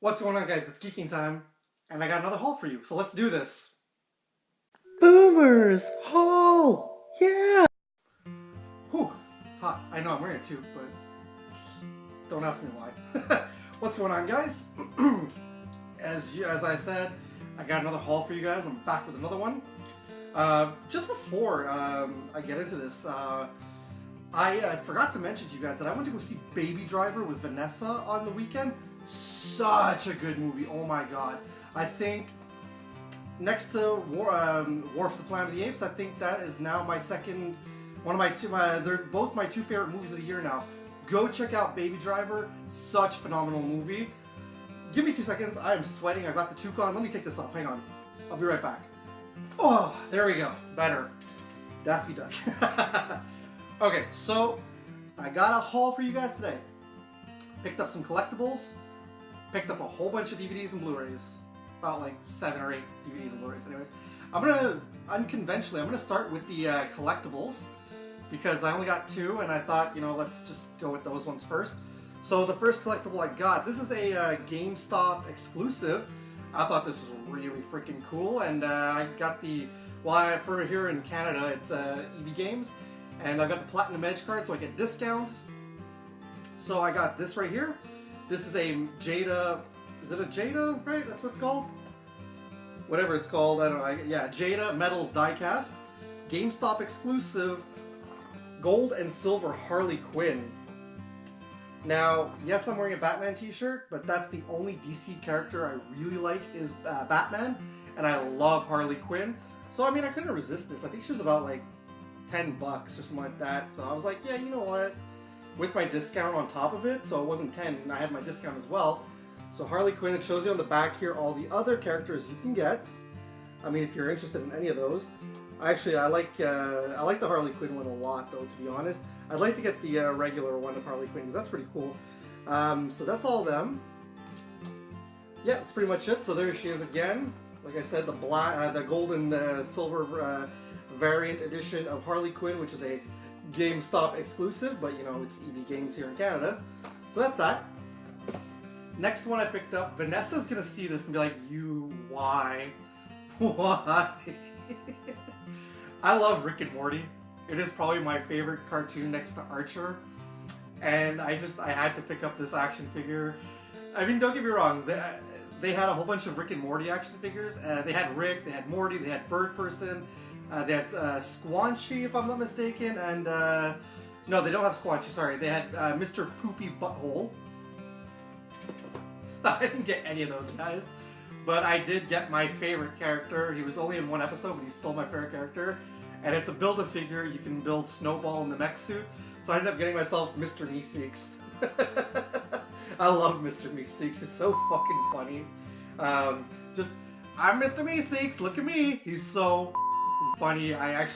What's going on, guys? It's geeking time, and I got another haul for you, so let's do this. Boomers haul! Yeah! Whew, it's hot. I know I'm wearing it too, but don't ask me why. What's going on, guys? As I said, I got another haul for you guys. I'm back with another one. Just before I get into this, I forgot to mention to you guys that I went to go see Baby Driver with Vanessa on the weekend. Such a good movie. Oh my god. I think next to War for the Planet of the Apes, I think that is now my second, they're both my two favorite movies of the year now. Go check out Baby Driver. Such a phenomenal movie. Give me 2 seconds. I am sweating. I got the toucan. Let me take this off. Hang on. I'll be right back. Oh, there we go. Better. Daffy Duck. Okay, so I got a haul for you guys today. Picked up some collectibles. Picked up a whole bunch of DVDs and Blu-rays. About like 7 or 8 DVDs and Blu-rays anyways. Unconventionally, I'm gonna start with the collectibles because I only got 2 and I thought, let's just go with those ones first. So the first collectible I got, this is a GameStop exclusive. I thought this was really freaking cool, and I got for here in Canada, it's EB Games, and I got the Platinum Edge card, so I get discounts. So I got this right here. This is a Jada, is it a Jada, right? That's what it's called? Whatever it's called, I don't know. Yeah, Jada Metals diecast. GameStop exclusive, gold and silver Harley Quinn. Now, yes, I'm wearing a Batman t-shirt, but that's the only DC character I really like is Batman, and I love Harley Quinn. So, I mean, I couldn't resist this. I think she was about like $10 or something like that. So I was like, yeah, you know what? With my discount on top of it, so it wasn't 10, and I had my discount as well. So Harley Quinn, it shows you on the back here all the other characters you can get. I mean, if you're interested in any of those. Actually, I like the Harley Quinn one a lot, though, to be honest. I'd like to get the regular one of Harley Quinn, because that's pretty cool. So that's all them. Yeah, that's pretty much it. So there she is again. Like I said, the gold and silver variant edition of Harley Quinn, which is a GameStop exclusive, but it's EB Games here in Canada. So that's that. Next one I picked up, Vanessa's gonna see this and be like, why? Why? I love Rick and Morty. It is probably my favorite cartoon next to Archer. And I had to pick up this action figure. I mean, don't get me wrong, they had a whole bunch of Rick and Morty action figures. They had Rick, they had Morty, they had Bird Person, they had Squanchy, if I'm not mistaken, and no, they don't have Squanchy, sorry. They had Mr. Poopy Butthole. I didn't get any of those guys, but I did get my favorite character. He was only in one episode, but he's still my favorite character. And it's a build-a-figure. You can build Snowball in the mech suit. So I ended up getting myself Mr. Meeseeks. I love Mr. Meeseeks. It's so fucking funny. I'm Mr. Meeseeks. Look at me. He's so funny. Every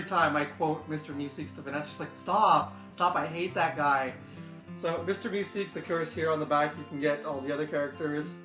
time I quote Mr. Meeseeks to Vanessa, she's like, stop, I hate that guy. So Mr. Meeseeks, of course, here on the back you can get all the other characters.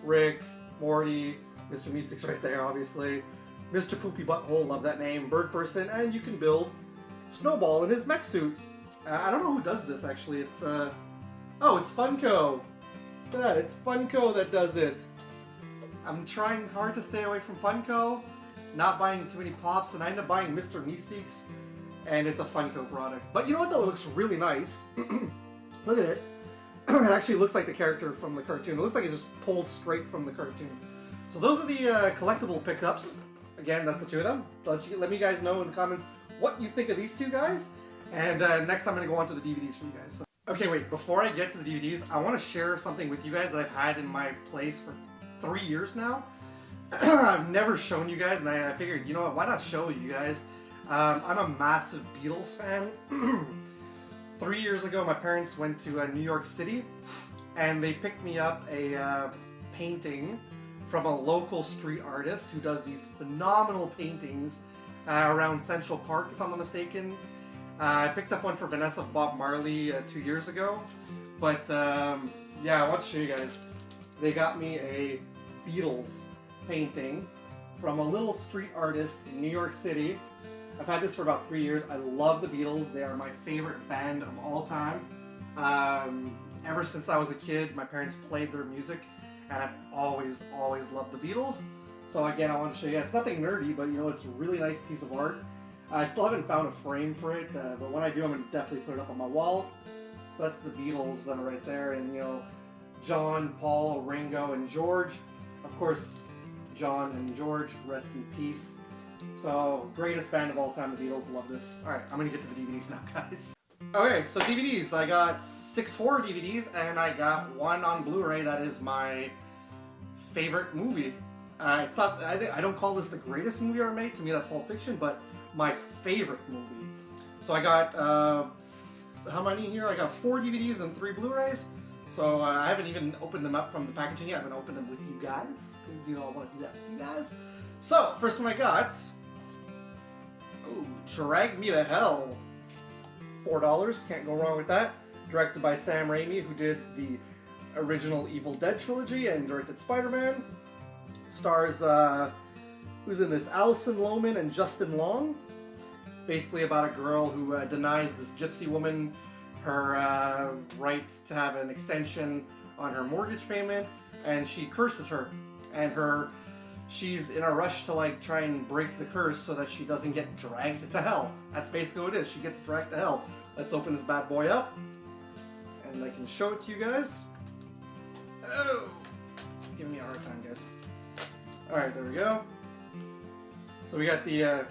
Rick, Morty, Mr. Meeseeks right there, obviously. Mr. Poopy Butthole, love that name. Bird Person, and you can build Snowball in his mech suit. I don't know who does this, actually. It's FUNKO. Look at that, it's FUNKO that does it. I'm trying hard to stay away from FUNKO, not buying too many pops, and I end up buying Mr. Meeseeks, and it's a FUNKO product. But you know what, though? It looks really nice. Look at it. It actually looks like the character from the cartoon. It looks like it's just pulled straight from the cartoon. So those are the collectible pickups. Again, that's the 2 of them. Let me guys know in the comments what you think of these 2 guys. And next I'm going to go on to the DVDs for you guys. So, okay, wait. Before I get to the DVDs, I want to share something with you guys that I've had in my place for 3 years now. I've never shown you guys, and I figured, you know what, why not show you guys? I'm a massive Beatles fan. 3 years ago, my parents went to New York City, and they picked me up a painting from a local street artist who does these phenomenal paintings around Central Park, if I'm not mistaken. I picked up one for Vanessa of Bob Marley 2 years ago, but yeah, I want to show you guys. They got me a Beatles painting from a little street artist in New York City. I've had this for about 3 years. I love the Beatles. They are my favorite band of all time. ever since I was a kid, my parents played their music, and I've always loved the Beatles. So again, I want to show you. It's nothing nerdy, but you know, it's a really nice piece of art. I still haven't found a frame for it, but when I do, I'm going to definitely put it up on my wall. So that's the Beatles right there, and you know, John, Paul, Ringo, and George. Of course, John and George, rest in peace. So, greatest band of all time, the Beatles. Love this. Alright, I'm going to get to the DVDs now, guys. Okay, so DVDs. I got 6 horror DVDs, and I got 1 on Blu-ray that is my favorite movie. It's not, I don't call this the greatest movie ever made. To me, that's Pulp Fiction, but my favorite movie. So I got, how many here? I got 4 DVDs and 3 Blu-rays. So I haven't even opened them up from the packaging yet. I'm going to open them with you guys, because you know I want to do that with you guys. So, first one I got, Drag Me to Hell. $4, can't go wrong with that. Directed by Sam Raimi, who did the original Evil Dead trilogy and directed Spider-Man. Stars, who's in this? Alison Lohman and Justin Long. Basically about a girl who denies this gypsy woman her right to have an extension on her mortgage payment, and she curses her. And she's in a rush to like try and break the curse so that she doesn't get dragged to hell. That's basically what it is. She gets dragged to hell. Let's open this bad boy up, and I can show it to you guys. Oh, give me a hard time, guys. Alright, there we go. So we got the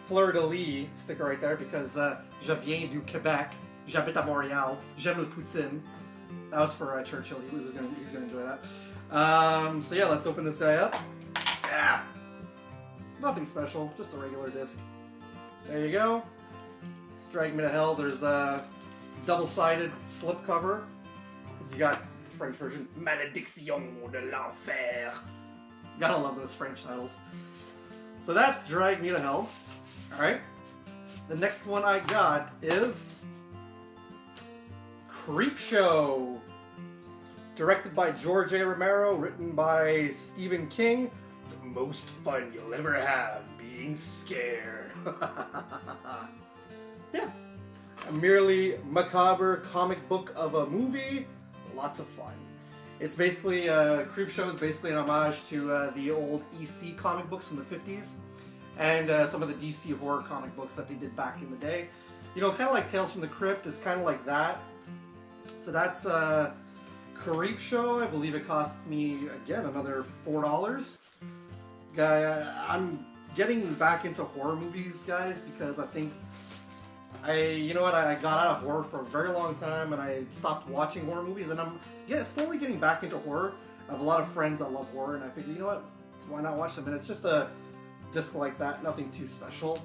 fleur-de-lis sticker right there, because Je viens du Québec, j'habite à Montréal, j'aime le poutine. That was for Churchill. He's gonna enjoy that. So yeah, let's open this guy up. Yeah. Nothing special, just a regular disc. There you go. It's Drag Me to Hell. There's it's a double-sided slipcover. So you got the French version, Malédiction de l'Enfer. Gotta love those French titles. So that's Drag Me to Hell. Alright. The next one I got is Creepshow. Directed by George A. Romero, written by Stephen King. The most fun you'll ever have being scared. Yeah. A merely macabre comic book of a movie. Lots of fun. It's basically, Creepshow is basically an homage to the old EC comic books from the 50s. And some of the DC horror comic books that they did back in the day. You know, kind of like Tales from the Crypt, it's kind of like that. So that's Creepshow. I believe it costs me, again, another $4. I'm getting back into horror movies, guys, because I think you know what, I got out of horror for a very long time, and I stopped watching horror movies, and I'm slowly getting back into horror. I have a lot of friends that love horror, and I figured, you know what, why not watch them? And it's just a disc like that, nothing too special.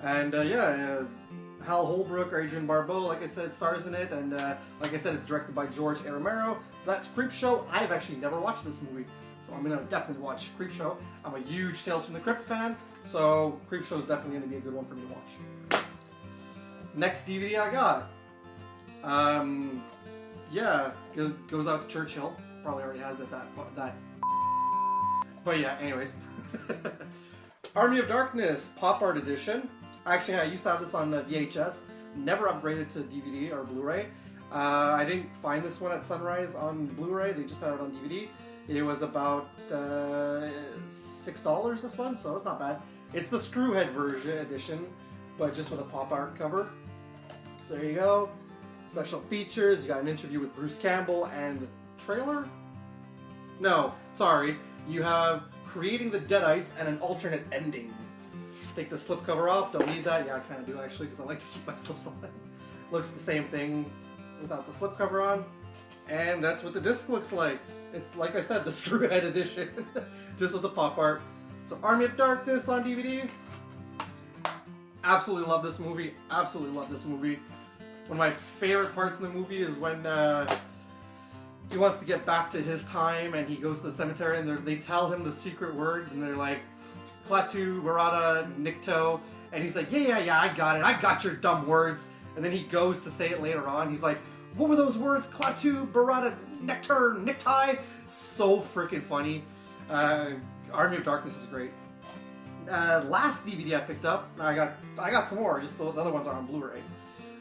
And Hal Holbrook, Adrian Barbeau, like I said, stars in it, and like I said, it's directed by George A. Romero. So that's Creepshow. I've actually never watched this movie, so I'm gonna definitely watch Creepshow. I'm a huge Tales from the Crypt fan, so Creepshow is definitely gonna be a good one for me to watch. Next DVD I got, goes out to Churchill. Probably already has it that. But yeah, anyways. Army of Darkness Pop Art Edition. Actually, I used to have this on VHS. Never upgraded to DVD or Blu-ray. I didn't find this one at Sunrise on Blu-ray. They just had it on DVD. It was about $6 this one, so it's not bad. It's the Screwhead version edition, but just with a pop art cover. So there you go. Special features. You got an interview with Bruce Campbell and the trailer. No, sorry. You have Creating the Deadites and an alternate ending. Take the slipcover off. Don't need that. Yeah, I kind of do actually, because I like to keep my slips on. Looks the same thing without the slipcover on. And that's what the disc looks like. It's, like I said, the Screwhead edition. Just with the pop art. So Army of Darkness on DVD. Absolutely love this movie. Absolutely love this movie. One of my favorite parts in the movie is when he wants to get back to his time, and he goes to the cemetery, and they tell him the secret word, and they're like, Klaatu, Barada, Nikto, and he's like, yeah, I got your dumb words, and then he goes to say it later on, he's like, what were those words? Klaatu, Barada, Nectar, Necktie? So freaking funny. Army of Darkness is great. Last DVD I picked up, I got some more, just the other ones are on Blu-ray.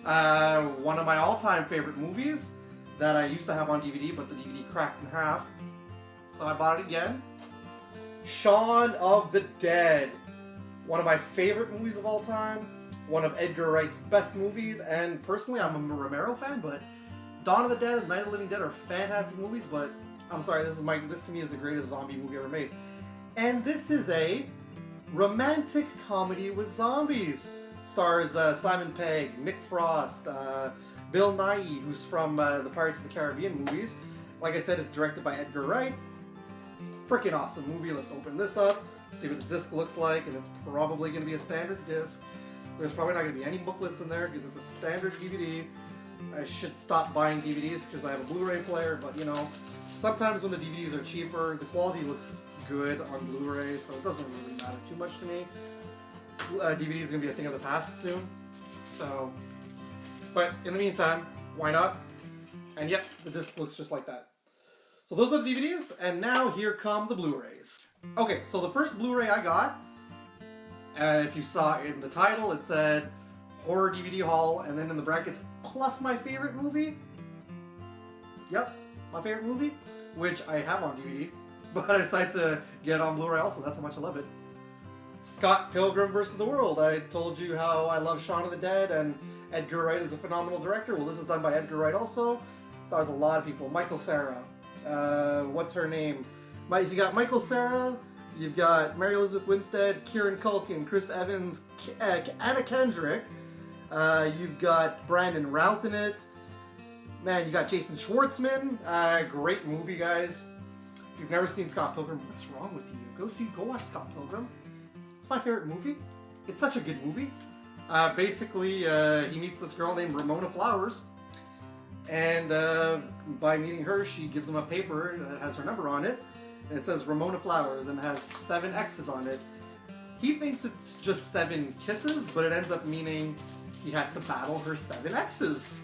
One of my all-time favorite movies that I used to have on DVD, but the DVD cracked in half. So I bought it again. Shaun of the Dead. One of my favorite movies of all time. One of Edgar Wright's best movies. And personally, I'm a Romero fan, but Dawn of the Dead and Night of the Living Dead are fantastic movies, but I'm sorry, this to me is the greatest zombie movie ever made. And this is a romantic comedy with zombies. Stars Simon Pegg, Nick Frost, Bill Nighy, who's from the Pirates of the Caribbean movies. Like I said, it's directed by Edgar Wright. Freaking awesome movie. Let's open this up, see what the disc looks like, and it's probably going to be a standard disc. There's probably not going to be any booklets in there because it's a standard DVD. I should stop buying DVDs because I have a Blu-ray player, but you know, sometimes when the DVDs are cheaper, the quality looks good on Blu-ray, so it doesn't really matter too much to me. DVD is going to be a thing of the past soon, so, but in the meantime, why not? And yep, the disc looks just like that. So those are the DVDs, and now here come the Blu-rays. Okay, so the first Blu-ray I got, if you saw in the title, it said horror DVD haul, and then in the brackets, plus my favorite movie. Yep, my favorite movie, which I have on DVD, but I decided to get it on Blu-ray also. That's how much I love it. Scott Pilgrim vs. the World. I told you how I love Shaun of the Dead, and Edgar Wright is a phenomenal director. Well, this is done by Edgar Wright also. Stars a lot of people. Michael Cera. What's her name? You got Michael Cera. You've got Mary Elizabeth Winstead, Kieran Culkin, Chris Evans, Anna Kendrick. You've got Brandon Routh in it. Man, you got Jason Schwartzman. Great movie, guys. If you've never seen Scott Pilgrim, what's wrong with you? Go watch Scott Pilgrim. It's my favorite movie. It's such a good movie. Basically, he meets this girl named Ramona Flowers. And by meeting her, she gives him a paper that has her number on it. And it says Ramona Flowers and it has 7 X's on it. He thinks it's just 7 kisses, but it ends up meaning he has to battle her 7 X's.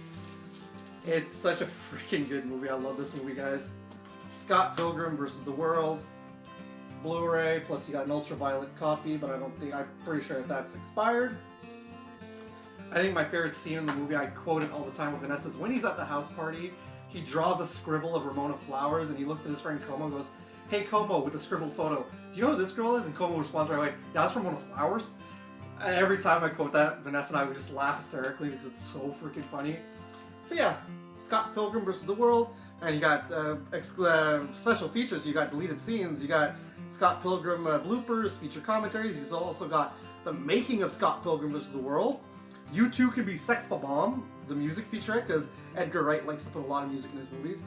It's such a freaking good movie. I love this movie, guys. Scott Pilgrim vs. the World. Blu-ray, plus you got an ultraviolet copy, but I'm pretty sure that's expired. I think my favorite scene in the movie, I quote it all the time with Vanessa, is when he's at the house party, he draws a scribble of Ramona Flowers, and he looks at his friend Como and goes, "Hey Como," with the scribbled photo, "do you know who this girl is?" And Como responds right away, "Yeah, that's Ramona Flowers." And every time I quote that, Vanessa and I would just laugh hysterically because it's so freaking funny. So yeah, Scott Pilgrim vs. the World, and you got special features, you got deleted scenes, you got Scott Pilgrim bloopers, feature commentaries, he's also got the making of Scott Pilgrim vs. the World. You Too Can Be Sex Bomb, the music featurette, because Edgar Wright likes to put a lot of music in his movies.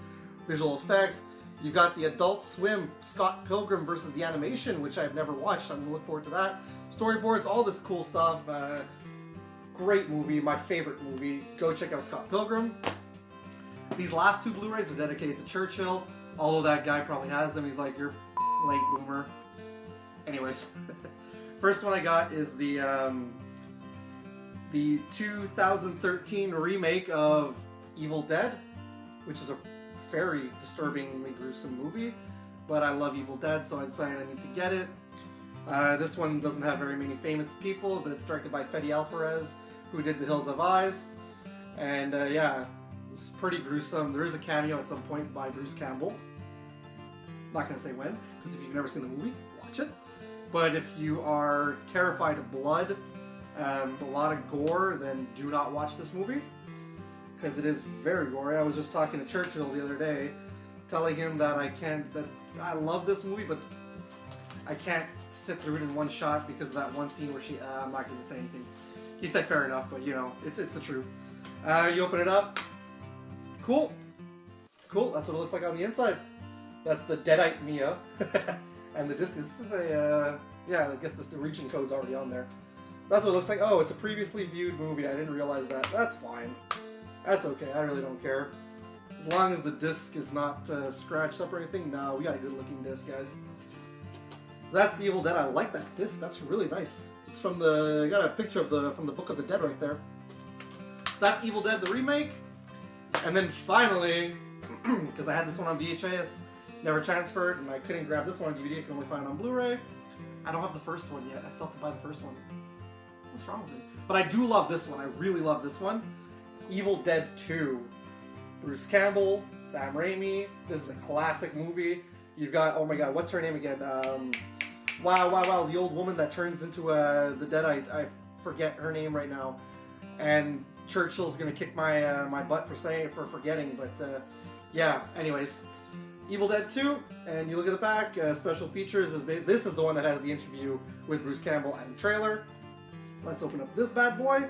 Visual effects. You've got the Adult Swim Scott Pilgrim versus the animation, which I've never watched. I'm going to look forward to that. Storyboards, all this cool stuff. Great movie, my favorite movie. Go check out Scott Pilgrim. These last 2 Blu-rays are dedicated to Churchill, although that guy probably has them. He's like, "You're late, boomer." Anyways, first one I got is the 2013 remake of Evil Dead, which is a very disturbingly gruesome movie, but I love Evil Dead, so I decided I need to get it. This one doesn't have very many famous people, but it's directed by Fede Alvarez, who did The Hills Have Eyes, and yeah, it's pretty gruesome. There is a cameo at some point by Bruce Campbell. Not going to say when, because if you've never seen the movie, watch it. But if you are terrified of blood, a lot of gore, then do not watch this movie, because it is very gory. I was just talking to Churchill the other day, telling him that I love this movie, but I can't sit through it in one shot because of that one scene where I'm not going to say anything. He said fair enough, but you know, it's the truth. You open it up. Cool. That's what it looks like on the inside. That's the Deadite Mia. And the disc is yeah, I guess the region code's already on there. That's what it looks like. Oh, it's a previously viewed movie. I didn't realize that. That's fine. That's okay. I really don't care. As long as the disc is not scratched up or anything. No, we got a good looking disc, guys. That's the Evil Dead. I like that disc. That's really nice. It's from I got a picture of from the Book of the Dead right there. So that's Evil Dead, the remake. And then finally, because I had this one on VHS, never transferred, and I couldn't grab this one on DVD, I can only find it on Blu-ray. I don't have the first one yet. I still have to buy the first one. What's wrong with me? But I do love this one. I really love this one. Evil Dead 2. Bruce Campbell, Sam Raimi. This is a classic movie. You've got, oh my god, what's her name again? Wow, the old woman that turns into the Deadite. I forget her name right now. And Churchill's gonna kick my my butt for forgetting, but yeah. Anyways, Evil Dead 2, and you look at the back. Special features this is the one that has the interview with Bruce Campbell and the trailer. Let's open up this bad boy,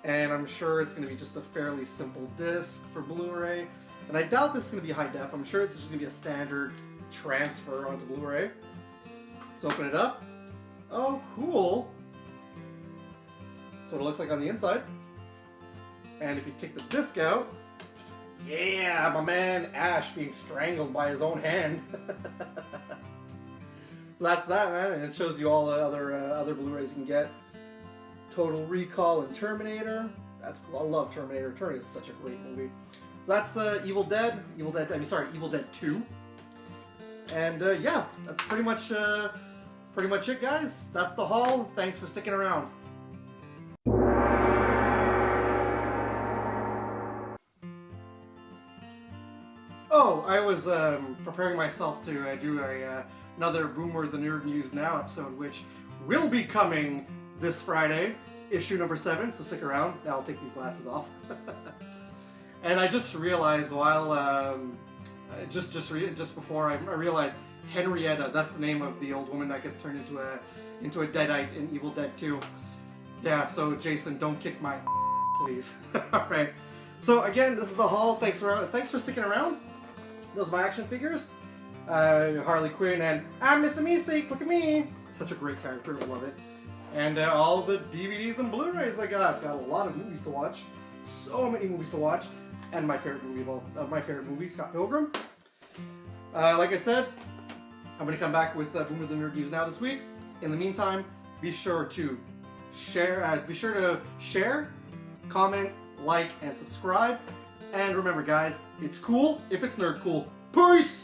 and I'm sure it's gonna be just a fairly simple disc for Blu-ray. And I doubt this is gonna be high def. I'm sure it's just gonna be a standard transfer onto Blu-ray. Let's open it up. Oh, cool. That's what it looks like on the inside. And if you take the disc out, yeah, my man Ash being strangled by his own hand. So that's that, man, and it shows you all the other Blu-rays you can get. Total Recall and Terminator. That's cool. I love Terminator. Terminator is such a great movie. So that's Evil Dead 2. And yeah, that's pretty much it, guys. That's the haul. Thanks for sticking around. Oh, I was preparing myself to do another Boomer the Nerd News Now episode, which will be coming this Friday, issue number 7. So stick around. Now I'll take these glasses off. And I just realized while just before I realized Henrietta. That's the name of the old woman that gets turned into a deadite in Evil Dead 2. Yeah. So Jason, don't kick my please. All right. So again, this is the haul. Thanks for sticking around. Those are my action figures. Harley Quinn and I'm Mr. Meeseeks, look at me. Such a great character, I love it. And all the DVDs and Blu-rays I got. I've got a lot of movies to watch. So many movies to watch. And my favorite movie of my favorite movie, Scott Pilgrim. Like I said, I'm going to come back with Boomer the Nerd News Now this week. In the meantime, be sure to share, comment, like, and subscribe. And remember, guys, it's cool if it's nerd cool. Peace!